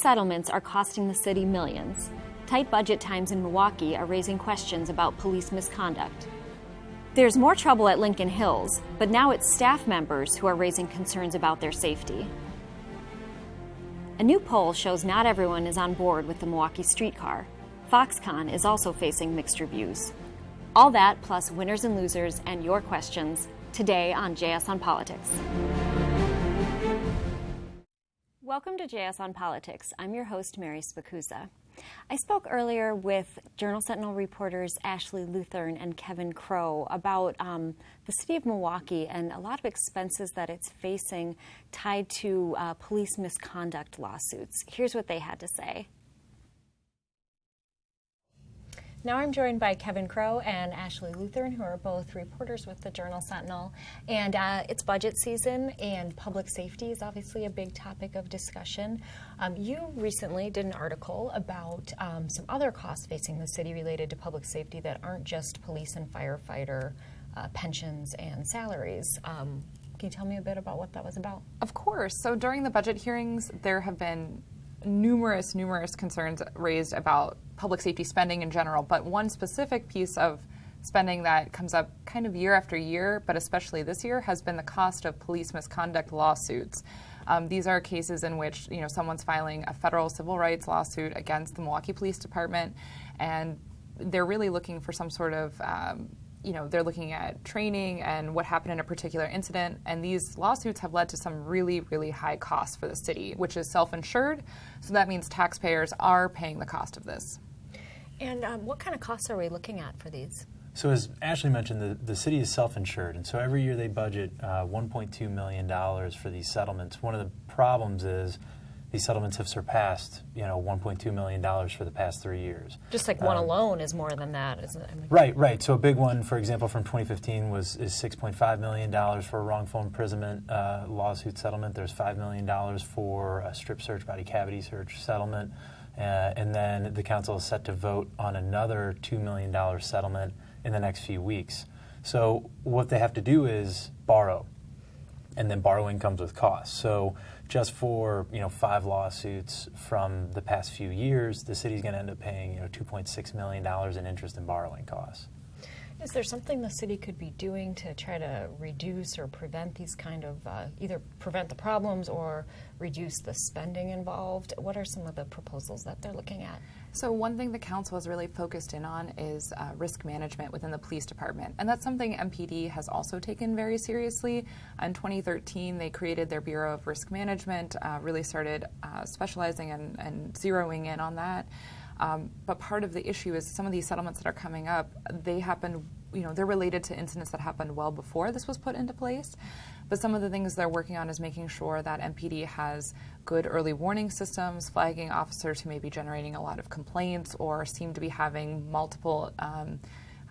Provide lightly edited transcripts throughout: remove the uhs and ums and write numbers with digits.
Settlements are costing the city millions. Tight budget times in Milwaukee are raising questions about police misconduct. There's more trouble at Lincoln Hills, but now it's staff members who are raising concerns about their safety. A new poll shows not everyone is on board with the Milwaukee streetcar. Foxconn is also facing mixed reviews. All that, plus winners and losers and your questions, today on JS on Politics. Welcome to JS on Politics. I'm your host, Mary Spacuzza. I spoke earlier with Journal Sentinel reporters Ashley Luthern and Kevin Crow about the city of Milwaukee and a lot of expenses that it's facing tied to police misconduct lawsuits. Here's what they had to say. Now I'm joined by Kevin Crow and Ashley Luthern, who are both reporters with the Journal Sentinel. And it's budget season, and public safety is obviously a big topic of discussion. You recently did an article about some other costs facing the city related to public safety that aren't just police and firefighter pensions and salaries. Can you tell me a bit about what that was about? Of course. So during the budget hearings, there have been numerous concerns raised about public safety spending in general, but one specific piece of spending that comes up kind of year after year, but especially this year, has been the cost of police misconduct lawsuits. These are cases in which someone's filing a federal civil rights lawsuit against the Milwaukee Police Department, and they're really looking for some sort of they're looking at training and what happened in a particular incident, and these lawsuits have led to some really high costs for the city, which is self-insured, so that means taxpayers are paying the cost of this. And what kind of costs are we looking at for these? So as Ashley mentioned, the city is self-insured, and so every year they budget $1.2 million for these settlements. One of the problems is these settlements have surpassed, $1.2 million for the past 3 years. Just like one alone is more than that, isn't it? Right. So a big one, for example, from 2015 is $6.5 million for a wrongful imprisonment lawsuit settlement. There's $5 million for a strip search, body cavity search settlement. And then the council is set to vote on another $2 million settlement in the next few weeks. So what they have to do is borrow, and then borrowing comes with costs. So just for 5 lawsuits from the past few years, the city's going to end up paying $2.6 million in interest and borrowing costs. Is there something the city could be doing to try to reduce or prevent these kind of, either prevent the problems or reduce the spending involved? What are some of the proposals that they're looking at? So one thing the council is really focused in on is risk management within the police department. And that's something MPD has also taken very seriously. In 2013, they created their Bureau of Risk Management, really started specializing and zeroing in on that. But part of the issue is some of these settlements that are coming up, they happen, they're related to incidents that happened well before this was put into place. But some of the things they're working on is making sure that MPD has good early warning systems, flagging officers who may be generating a lot of complaints or seem to be having multiple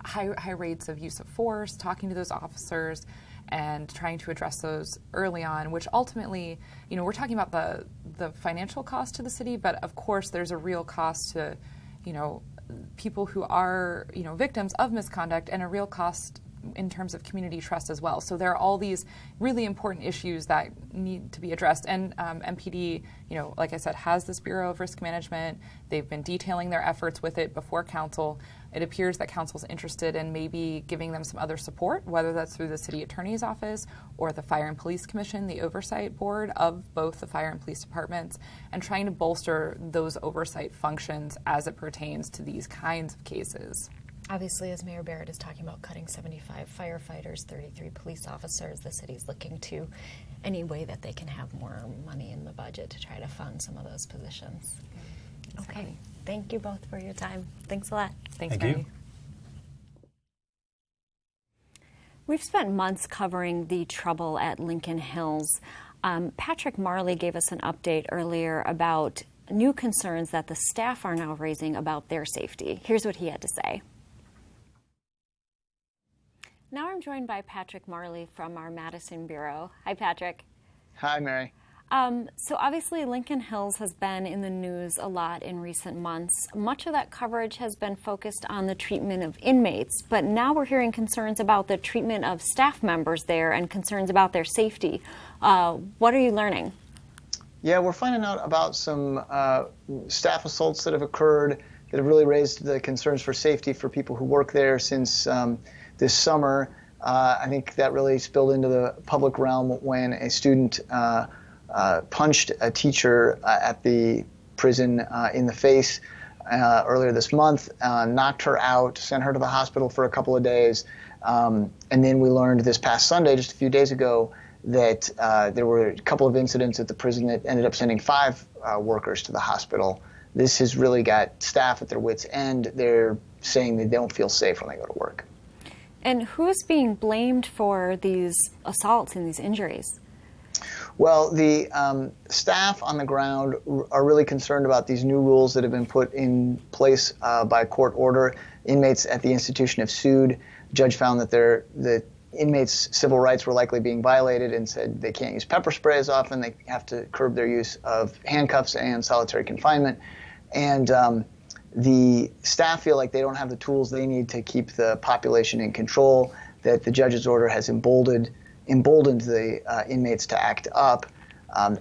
high rates of use of force, talking to those officers and trying to address those early on, which ultimately, we're talking about the financial cost to the city, but of course there's a real cost to, people who are, victims of misconduct, and a real cost in terms of community trust as well. So there are all these really important issues that need to be addressed. And MPD, like I said, has this Bureau of Risk Management. They've been detailing their efforts with it before council. It appears that council's interested in maybe giving them some other support, whether that's through the city attorney's office or the Fire and Police Commission, the oversight board of both the fire and police departments, and trying to bolster those oversight functions as it pertains to these kinds of cases. Obviously, as Mayor Barrett is talking about cutting 75 firefighters, 33 police officers, the city's looking to any way that they can have more money in the budget to try to fund some of those positions. Exactly. Okay. Thank you both for your time. Thanks a lot. Thanks, Thank Mary. you. We've spent months covering the trouble at Lincoln Hills. Patrick Marley gave us an update earlier about new concerns that the staff are now raising about their safety. Here's what he had to say. Now I'm joined by Patrick Marley from our Madison Bureau. Hi, Patrick. Hi, Mary. So obviously Lincoln Hills has been in the news a lot in recent months. Much of that coverage has been focused on the treatment of inmates, but now we're hearing concerns about the treatment of staff members there and concerns about their safety. What are you learning? Yeah, we're finding out about some staff assaults that have occurred that have really raised the concerns for safety for people who work there since this summer. I think that really spilled into the public realm when a student punched a teacher at the prison in the face earlier this month, knocked her out, sent her to the hospital for a couple of days. And then we learned this past Sunday, just a few days ago, that there were a couple of incidents at the prison that ended up sending 5 workers to the hospital. This has really got staff at their wits' end. They're saying they don't feel safe when they go to work. And who's being blamed for these assaults and these injuries? Well, the staff on the ground are really concerned about these new rules that have been put in place by court order. Inmates at the institution have sued. The judge found that the inmates' civil rights were likely being violated and said they can't use pepper spray as often. They have to curb their use of handcuffs and solitary confinement. And the staff feel like they don't have the tools they need to keep the population in control, that the judge's order has emboldened the inmates to act up.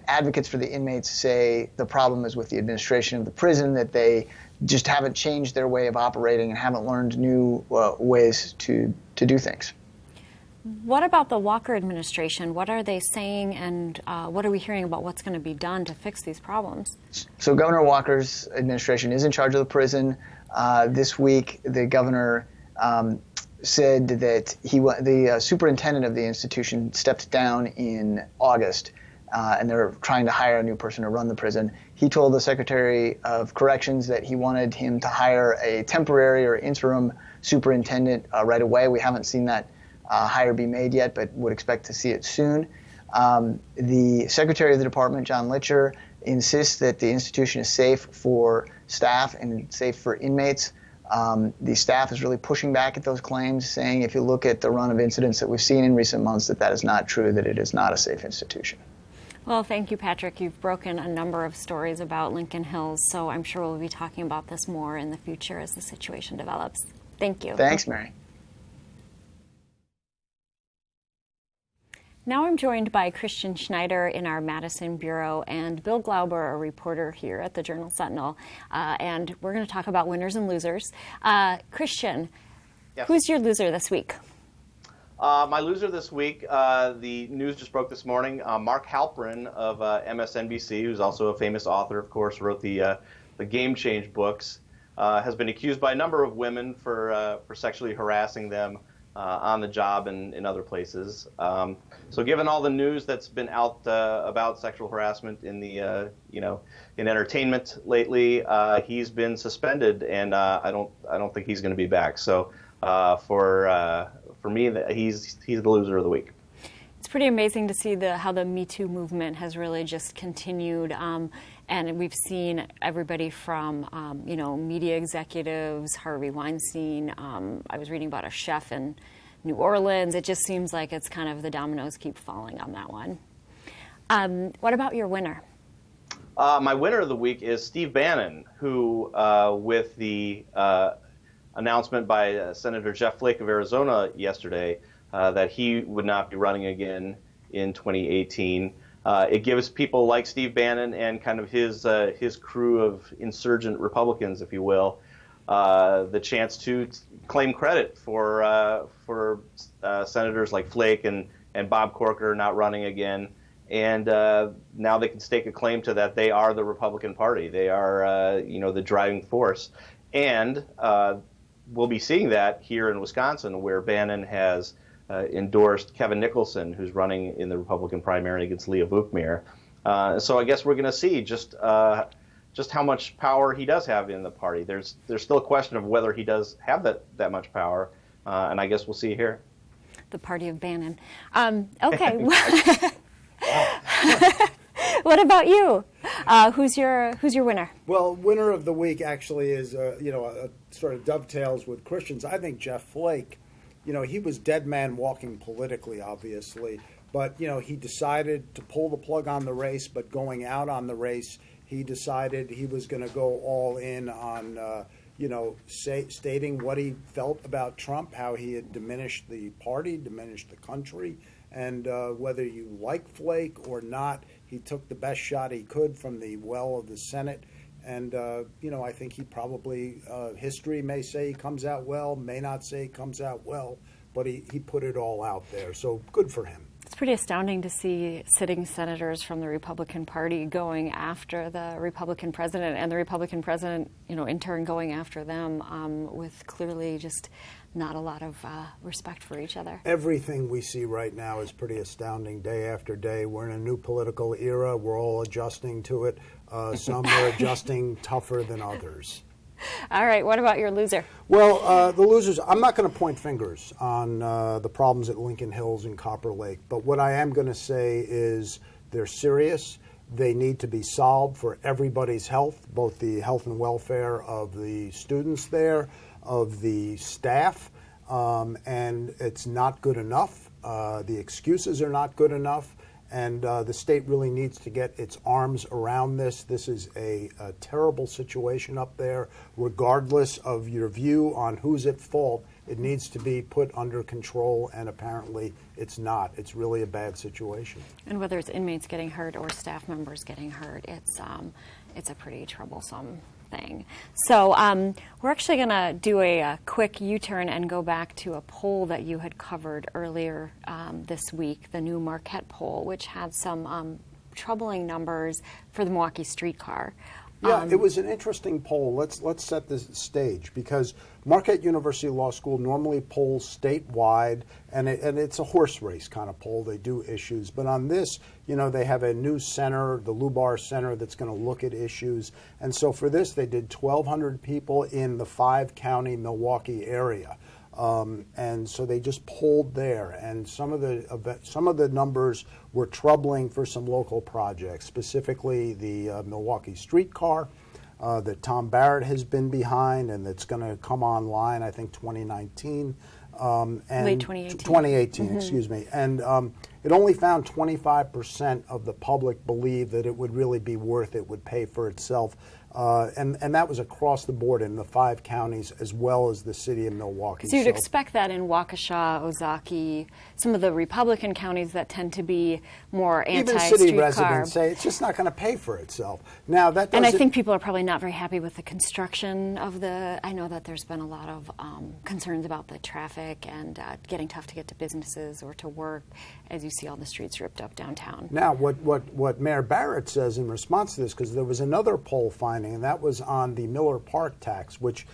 Advocates for the inmates say the problem is with the administration of the prison, that they just haven't changed their way of operating and haven't learned new ways to do things. What about the Walker administration? What are they saying, and what are we hearing about what's going to be done to fix these problems? So Governor Walker's administration is in charge of the prison. This week, the governor said that the superintendent of the institution stepped down in August, and they're trying to hire a new person to run the prison. He told the Secretary of Corrections that he wanted him to hire a temporary or interim superintendent right away. We haven't seen that hire be made yet, but would expect to see it soon. The Secretary of the Department, John Litcher, insists that the institution is safe for staff and safe for inmates. The staff is really pushing back at those claims, saying if you look at the run of incidents that we've seen in recent months, that is not true, that it is not a safe institution. Well, thank you, Patrick. You've broken a number of stories about Lincoln Hills, so I'm sure we'll be talking about this more in the future as the situation develops. Thank you. Thanks, Mary. Now I'm joined by Christian Schneider in our Madison Bureau and Bill Glauber, a reporter here at the Journal Sentinel, and we're going to talk about winners and losers. Christian, yes. Who's your loser this week? My loser this week, the news just broke this morning. Mark Halperin of MSNBC, who's also a famous author, of course, wrote the Game Change books, has been accused by a number of women for sexually harassing them on the job and in other places. So given all the news that's been out about sexual harassment in the in entertainment lately, he's been suspended, and I don't think he's going to be back. So for me, he's the loser of the week. It's pretty amazing to see how the Me Too movement has really just continued, and we've seen everybody from media executives, Harvey Weinstein. I was reading about a chef in New Orleans. It just seems like it's kind of the dominoes keep falling on that one. What about your winner? My winner of the week is Steve Bannon, who, with the announcement by Senator Jeff Flake of Arizona yesterday that he would not be running again in 2018. It gives people like Steve Bannon and kind of his crew of insurgent Republicans, if you will, the chance to claim credit for senators like Flake and Bob Corker not running again. And now they can stake a claim to that. They are the Republican Party. They are the driving force. And we'll be seeing that here in Wisconsin, where Bannon has endorsed Kevin Nicholson, who's running in the Republican primary against Leah Vukmir. So I guess we're going to see just how much power he does have in the party. There's still a question of whether he does have that much power, and I guess we'll see here. The party of Bannon. Okay. What about you? Who's your winner? Well, winner of the week actually is sort of dovetails with Christians. I think Jeff Flake. He was dead man walking politically, obviously, but he decided to pull the plug on the race. But going out on the race, he decided he was going to go all in on stating what he felt about Trump, how he had diminished the party, diminished the country. And whether you like Flake or not, He took the best shot he could from the well of the Senate. And, I think he probably, history may say he comes out well, may not say he comes out well, but he put it all out there. So good for him. It's pretty astounding to see sitting senators from the Republican Party going after the Republican president, and the Republican president, in turn going after them with clearly just not a lot of respect for each other. Everything we see right now is pretty astounding day after day. We're in a new political era. We're all adjusting to it. Some are adjusting tougher than others. All right, what about your loser? Well, the losers, I'm not going to point fingers on the problems at Lincoln Hills and Copper Lake, but what I am going to say is they're serious. They need to be solved for everybody's health, both the health and welfare of the students there, of the staff, and it's not good enough. The excuses are not good enough. And the state really needs to get its arms around this. This is a terrible situation up there. Regardless of your view on who's at fault, it needs to be put under control, and apparently it's not. It's really a bad situation. And whether it's inmates getting hurt or staff members getting hurt, it's a pretty troublesome thing. So we're actually going to do a quick U-turn and go back to a poll that you had covered earlier this week, the new Marquette poll, which had some troubling numbers for the Milwaukee streetcar. Yeah, it was an interesting poll. Let's set the stage, because Marquette University Law School normally polls statewide, and it's a horse race kind of poll. They do issues. But on this, they have a new center, the Lubar Center, that's going to look at issues. And so for this, they did 1,200 people in the 5-county Milwaukee area. And so they just polled there, and some of the numbers were troubling for some local projects, specifically the Milwaukee streetcar that Tom Barrett has been behind, and that's going to come online, I think, 2019. And late 2018. 2018, excuse me. And it only found 25% of the public believe that it would really be worth it, would pay for itself. And that was across the board in the 5 counties as well as the city of Milwaukee. So you'd expect that in Waukesha, Ozaukee, some of the Republican counties that tend to be more anti-streetcar. Even city residents say it's just not going to pay for itself. Now that doesn't, and I think people are probably not very happy with the construction of the. I know that there's been a lot of concerns about the traffic and getting tough to get to businesses or to work as you see all the streets ripped up downtown. Now, what Mayor Barrett says in response to this, because there was another poll finding, and that was on the Miller Park tax, which,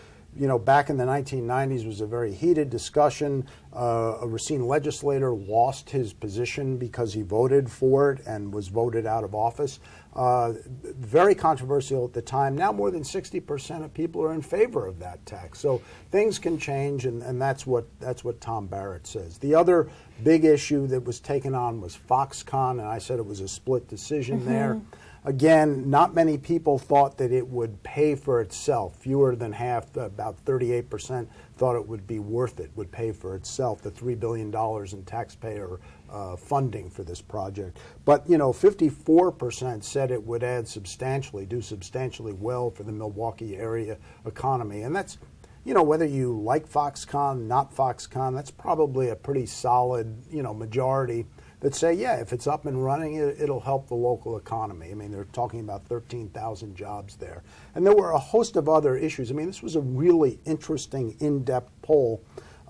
back in the 1990s was a very heated discussion. A Racine legislator lost his position because he voted for it and was voted out of office. Very controversial at the time. Now more than 60% of people are in favor of that tax. So things can change, and that's what Tom Barrett says. The other big issue that was taken on was Foxconn, and I said it was a split decision there. Again, not many people thought that it would pay for itself. Fewer than half, about 38%, thought it would be worth it, would pay for itself, the $3 billion in taxpayer funding for this project. But, 54% said it would do substantially well for the Milwaukee area economy. And that's, whether you like Foxconn, not Foxconn, that's probably a pretty solid, majority that say, yeah, if it's up and running, it'll help the local economy. I mean, they're talking about 13,000 jobs there. And there were a host of other issues. I mean, this was a really interesting, in-depth poll.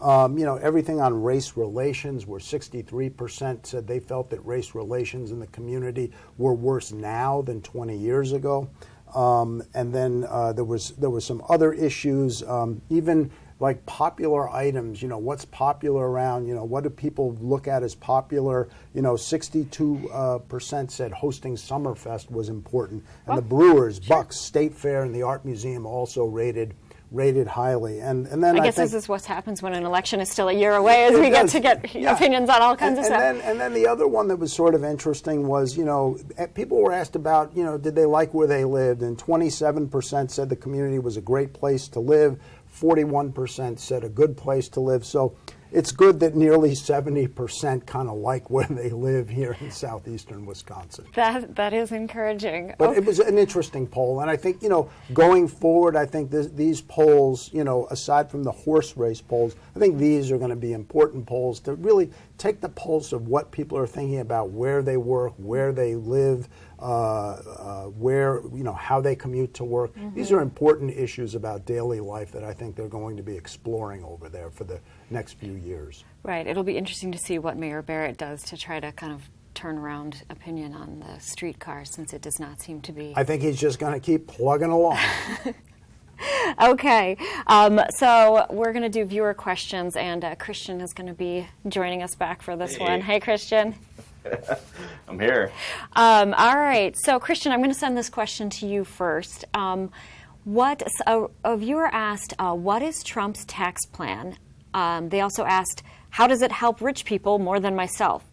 Everything on race relations, where 63% said they felt that race relations in the community were worse now than 20 years ago. And then there was some other issues, even like popular items, what's popular around, what do people look at as popular? 62% said hosting Summerfest was important. And the Brewers, Bucks, State Fair, and the Art Museum also rated highly. And then I guess this is what happens when an election is still a year away, as we get to get opinions on all kinds of stuff. And then the other one that was sort of interesting was, people were asked about, did they like where they lived? And 27% said the community was a great place to live. 41% said a good place to live. So it's good that nearly 70% kind of like where they live here in southeastern Wisconsin. That is encouraging. But it was an interesting poll, and I think, going forward, I think these polls, aside from the horse race polls, I think these are going to be important polls to really take the pulse of what people are thinking about, where they work, where they live, where, how they commute to work. Mm-hmm. These are important issues about daily life that I think they're going to be exploring over there for the next few years. Right. It'll be interesting to see what Mayor Barrett does to try to kind of turn around opinion on the streetcar, since it does not seem to be. I think he's just going to keep plugging along. Okay. So we're going to do viewer questions, and Christian is going to be joining us back for this one. Hey, Christian. I'm here. All right. So, Christian, I'm going to send this question to you first. A viewer asked, what is Trump's tax plan? They also asked, how does it help rich people more than myself?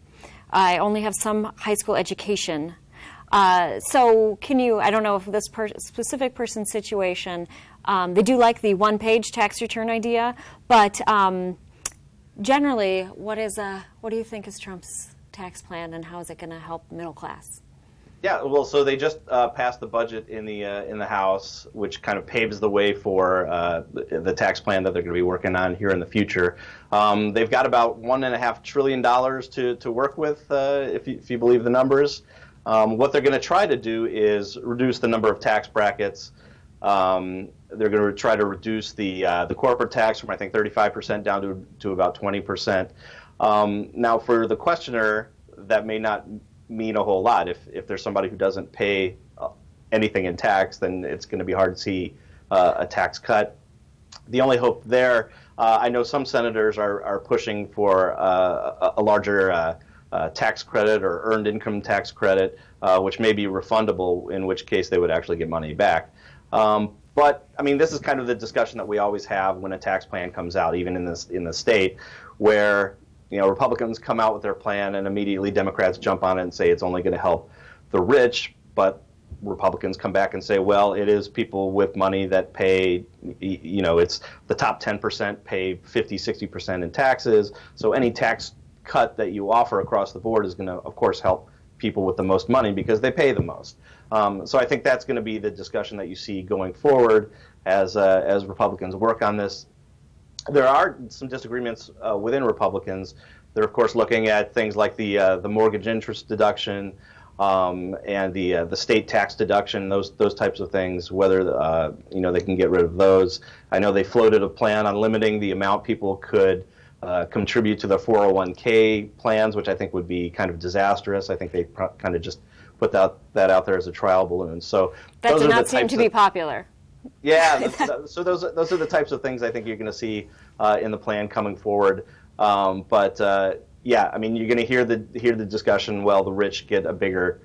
I only have some high school education. So can you, I don't know if this specific person's situation, they do like the one-page tax return idea, but generally, what do you think is Trump's tax plan, and how is it going to help middle class? Yeah, well, so they just passed the budget in the House, which kind of paves the way for the tax plan that they're going to be working on here in the future. They've got about $1.5 trillion to work with, if you believe the numbers. What they're going to try to do is reduce the number of tax brackets. They're going to try to reduce the corporate tax from, I think, 35% down to about 20%. Now, for the questioner, that may not mean a whole lot. If there's somebody who doesn't pay anything in tax, then it's going to be hard to see a tax cut. The only hope there, I know some senators are pushing for a larger tax credit or earned income tax credit, which may be refundable, in which case they would actually get money back. But I mean, this is kind of the discussion that we always have when a tax plan comes out, even in the state, where Republicans come out with their plan and immediately Democrats jump on it and say it's only going to help the rich, but Republicans come back and say, well, it is people with money that pay, it's the top 10% pay 50-60% in taxes. So any tax cut that you offer across the board is going to, of course, help people with the most money because they pay the most. So I think that's going to be the discussion that you see going forward as Republicans work on this. There are some disagreements within Republicans. They're, of course, looking at things like the mortgage interest deduction and the state tax deduction, those types of things, whether they can get rid of those. I know they floated a plan on limiting the amount people could contribute to the 401k plans, which I think would be kind of disastrous. I think they kind of just put that out there as a trial balloon. So that did not seem to be popular. Yeah, so those are the types of things I think you're going to see in the plan coming forward. Yeah, I mean, you're going to hear the discussion. Well, the rich get a bigger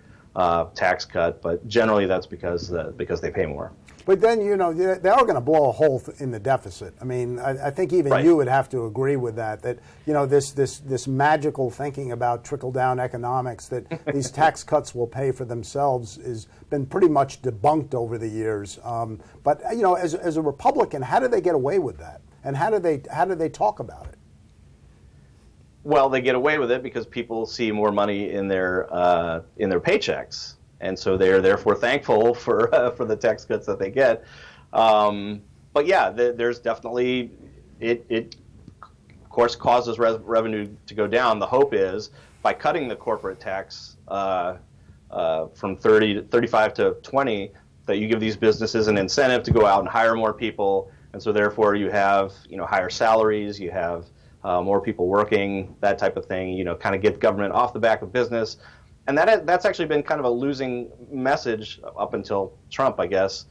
tax cut, but generally that's because they pay more. But then, they are going to blow a hole in the deficit. I mean, I think even right. You would have to agree with that this magical thinking about trickle-down economics that these tax cuts will pay for themselves has been pretty much debunked over the years. But as a Republican, how do they get away with that? And how do they talk about it? Well, they get away with it because people see more money in their paychecks. And so they are therefore thankful for the tax cuts that they get. But yeah, there's definitely it of course causes revenue to go down. The hope is by cutting the corporate tax from 35 to 20, that you give these businesses an incentive to go out and hire more people, and so therefore you have higher salaries, you have more people working, that type of thing. Kind of get government off the back of business. And that's actually been kind of a losing message up until Trump, I guess,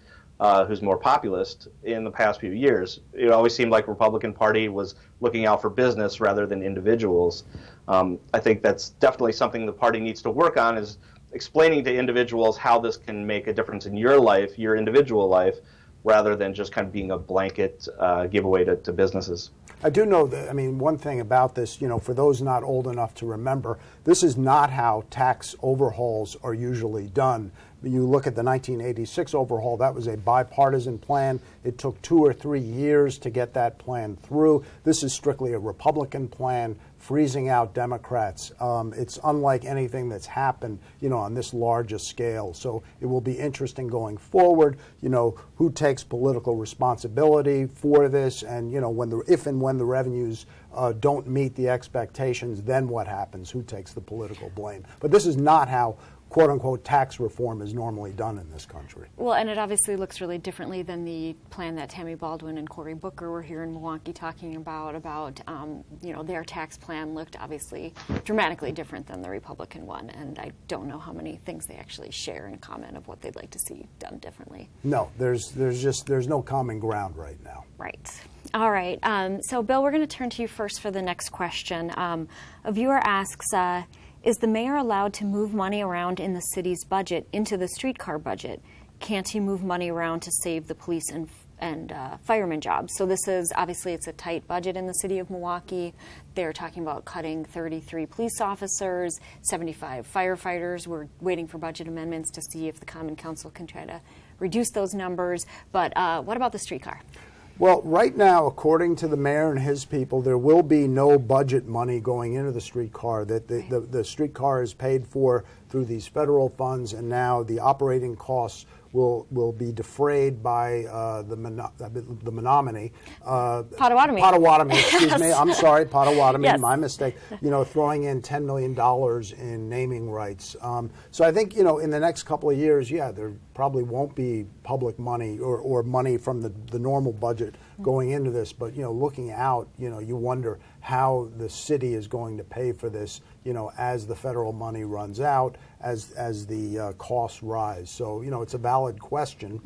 who's more populist in the past few years. It always seemed like the Republican Party was looking out for business rather than individuals. I think that's definitely something the party needs to work on, is explaining to individuals how this can make a difference in your life, your individual life, rather than just kind of being a blanket giveaway to businesses. I do know that, I mean, one thing about this, for those not old enough to remember, this is not how tax overhauls are usually done. You look at the 1986 overhaul, that was a bipartisan plan. It took 2 or 3 years to get that plan through. This is strictly a Republican plan, freezing out Democrats. It's unlike anything that's happened, on this large a scale. So it will be interesting going forward, who takes political responsibility for this, and, if and when the revenues don't meet the expectations, then what happens? Who takes the political blame? But this is not how quote-unquote tax reform is normally done in this country. Well, and it obviously looks really differently than the plan that Tammy Baldwin and Cory Booker were here in Milwaukee talking about their tax plan looked obviously dramatically different than the Republican one, and I don't know how many things they actually share in common of what they'd like to see done differently. No, there's no common ground right now. Right. All right. So, Bill, we're going to turn to you first for the next question. A viewer asks, is the mayor allowed to move money around in the city's budget into the streetcar budget? Can't he move money around to save the police and firemen jobs? So this is, obviously, it's a tight budget in the city of Milwaukee. They're talking about cutting 33 police officers, 75 firefighters. We're waiting for budget amendments to see if the Common Council can try to reduce those numbers. But what about the streetcar? Well, right now, according to the mayor and his people, there will be no budget money going into the streetcar. That the streetcar is paid for through these federal funds, and now the operating costs will be defrayed by the Menominee. Potawatomi. Excuse me. I'm sorry, Potawatomi. Yes. My mistake. Throwing in $10 million in naming rights. So I think in the next couple of years, there probably won't be public money or money from the normal budget going into this. But looking out, you wonder how the city is going to pay for this. As the federal money runs out, as the costs rise. So it's a valid question,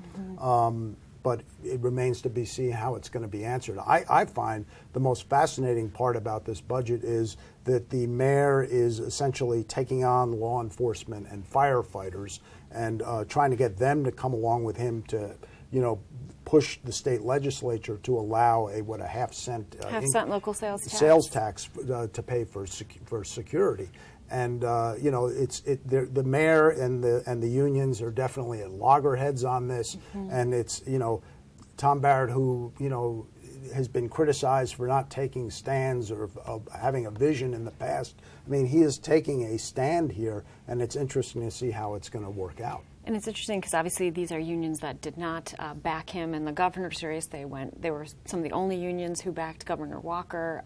but it remains to be seen how it's going to be answered. I find the most fascinating part about this budget is that the mayor is essentially taking on law enforcement and firefighters and trying to get them to come along with him to, push the state legislature to allow a half-cent local sales tax to pay for security. And the mayor and the unions are definitely at loggerheads on this, and it's Tom Barrett, who has been criticized for not taking stands or having a vision in the past. I mean, he is taking a stand here, and it's interesting to see how it's going to work out. And it's interesting because obviously these are unions that did not back him in the governor's race. They were some of the only unions who backed Governor Walker.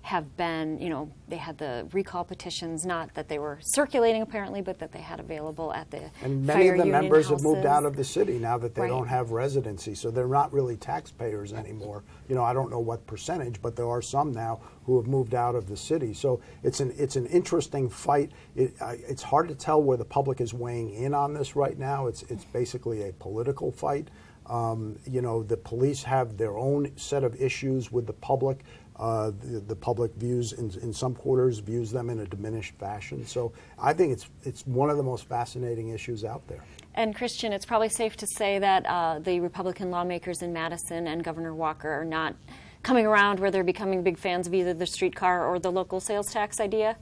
Have been, they had the recall petitions, not that they were circulating apparently, but that they had available at the and many of the members houses. Have moved out of the city now that they Right. don't have residency, so they're not really taxpayers anymore. I don't know what percentage, but there are some now who have moved out of the city. So it's an interesting fight. It's hard to tell where the public is weighing in on this right now. It's basically a political fight. The police have their own set of issues with the public. The public views, in some quarters, views them in a diminished fashion. So I think it's one of the most fascinating issues out there. And Christian, it's probably safe to say that the Republican lawmakers in Madison and Governor Walker are not coming around where they're becoming big fans of either the streetcar or the local sales tax idea?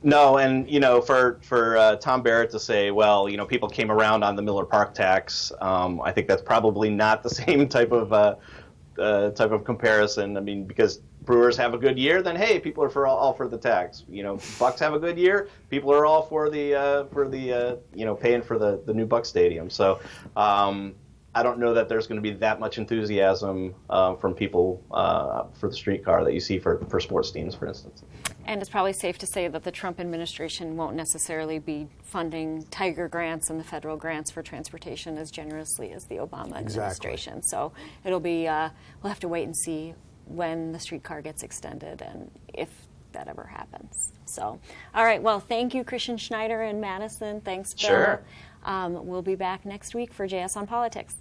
No, and for Tom Barrett to say, well, people came around on the Miller Park tax, I think that's probably not the same type of comparison. I mean, because Brewers have a good year, then hey, people are all for the tax. Bucks have a good year, people are all for the paying for the new Buck Stadium. So I don't know that there's going to be that much enthusiasm from people for the streetcar that you see for sports teams, for instance. And it's probably safe to say that the Trump administration won't necessarily be funding Tiger grants and the federal grants for transportation as generously as the Obama administration. So it'll be, we'll have to wait and see when the streetcar gets extended and if that ever happens. So, all right, well, thank you, Christian Schneider in Madison. Thanks, Bill. Sure. We'll be back next week for JS on Politics.